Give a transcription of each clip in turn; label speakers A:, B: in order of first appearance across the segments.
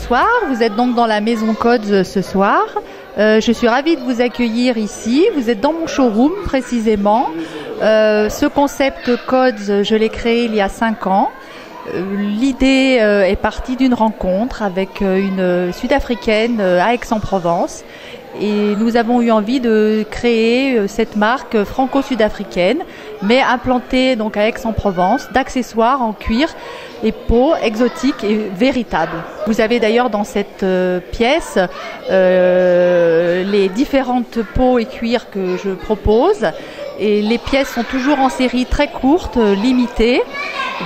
A: bonsoir, vous êtes donc dans la maison Codes ce soir. Je suis ravie de vous accueillir ici. Vous êtes dans mon showroom précisément. Ce concept Codes, je l'ai créé il y a 5 ans. L'idée est partie d'une rencontre avec une Sud-Africaine à Aix-en-Provence. Et nous avons eu envie de créer cette marque franco-sud-africaine, mais implantée donc à Aix-en-Provence, d'accessoires en cuir et peau exotiques et véritables. Vous avez d'ailleurs dans cette pièce les différentes peaux et cuirs que je propose. Et les pièces sont toujours en série très courte, limitée,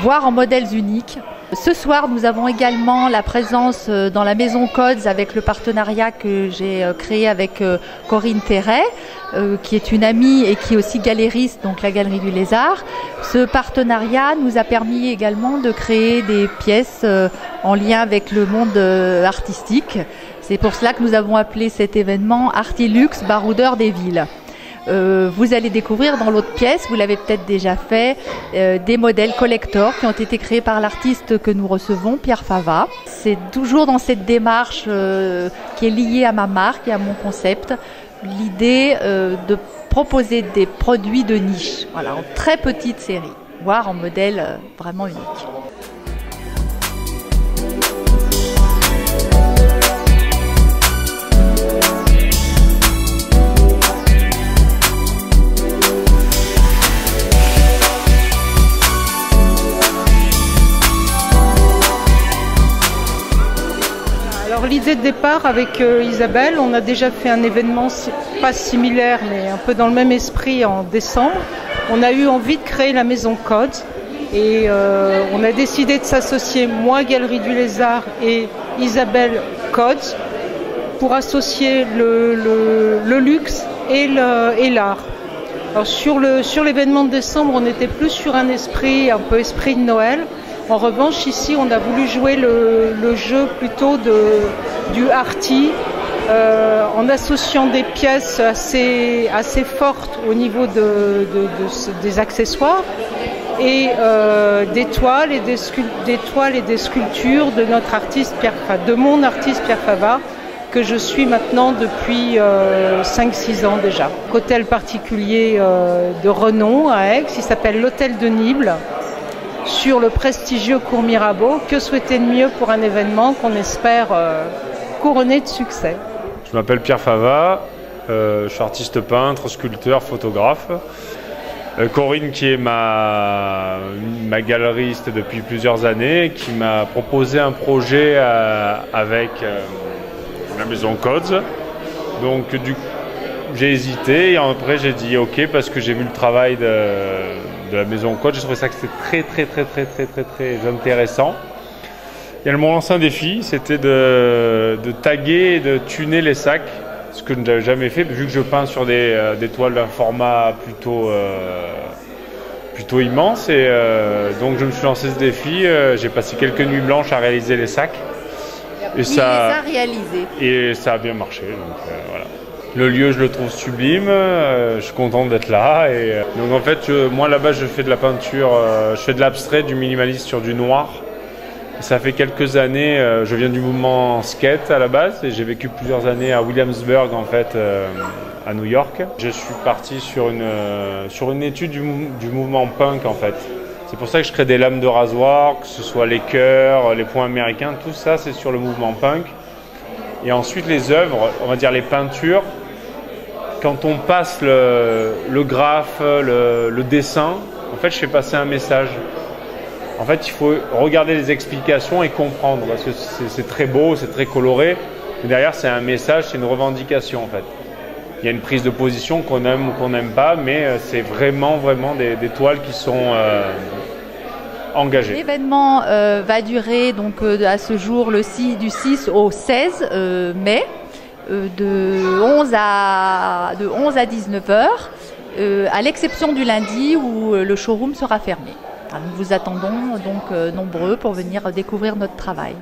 A: voire en modèles uniques. Ce soir, nous avons également la présence dans la maison Codes avec le partenariat que j'ai créé avec Corinne Terret, qui est une amie et qui est aussi galériste, donc la Galerie du Lézard. Ce partenariat nous a permis également de créer des pièces en lien avec le monde artistique. C'est pour cela que nous avons appelé cet événement Artilux Baroudeur des villes. Vous allez découvrir dans l'autre pièce, vous l'avez peut-être déjà fait, des modèles collector qui ont été créés par l'artiste que nous recevons, Pierre Fava. C'est toujours dans cette démarche qui est liée à ma marque et à mon concept, l'idée de proposer des produits de niche, voilà, en très petite série, voire en modèle vraiment unique.
B: Alors l'idée de départ avec Isabelle, on a déjà fait un événement pas similaire mais un peu dans le même esprit en décembre. On a eu envie de créer la maison Codes et on a décidé de s'associer, moi Galerie du Lézard et Isabelle Codes, pour associer le luxe et l'art. Alors sur l'événement de décembre, on était plus sur un esprit, un peu esprit de Noël. En revanche, ici, on a voulu jouer le jeu plutôt du arty, en associant des pièces assez fortes au niveau des accessoires et des toiles et des sculptures de notre artiste de mon artiste Pierre Fava, que je suis maintenant depuis 5-6 ans déjà. Hôtel particulier de renom à Aix, il s'appelle l'Hôtel de Nibles, sur le prestigieux cours Mirabeau. Que souhaiter de mieux pour un événement qu'on espère couronner de succès?
C: Je m'appelle Pierre Fava, je suis artiste peintre, sculpteur, photographe. Corinne, qui est ma galeriste depuis plusieurs années, qui m'a proposé un projet avec la maison Codes. Donc j'ai hésité et après j'ai dit ok, parce que j'ai vu le travail de la maison Codes, j'ai trouvé ça que c'était très intéressant. Et elles m'ont lancé un défi, c'était de taguer et de tuner les sacs, ce que je n'avais jamais fait, vu que je peins sur des toiles d'un format plutôt immense. Et donc je me suis lancé ce défi, j'ai passé quelques nuits blanches à réaliser les sacs.
A: Et ça a réalisé.
C: Et ça a bien marché, donc voilà. Le lieu, je le trouve sublime, je suis content d'être là. Et donc en fait, moi là-bas, je fais de la peinture, je fais de l'abstrait, du minimaliste sur du noir. Et ça fait quelques années, je viens du mouvement skate à la base et j'ai vécu plusieurs années à Williamsburg en fait, à New York. Je suis parti sur une étude du mouvement punk en fait. C'est pour ça que je crée des lames de rasoir, que ce soit les cœurs, les points américains, tout ça c'est sur le mouvement punk. Et ensuite les œuvres, on va dire les peintures, quand on passe le graphe, le dessin, en fait je fais passer un message. En fait il faut regarder les explications et comprendre, parce que c'est très beau, c'est très coloré, mais derrière c'est un message, c'est une revendication en fait. Il y a une prise de position qu'on aime ou qu'on n'aime pas, mais c'est vraiment des toiles qui sont engagées.
A: L'événement va durer donc à ce jour du 6 au 16 mai, de 11 à 19h, à l'exception du lundi où le showroom sera fermé. Nous vous attendons donc nombreux pour venir découvrir notre travail.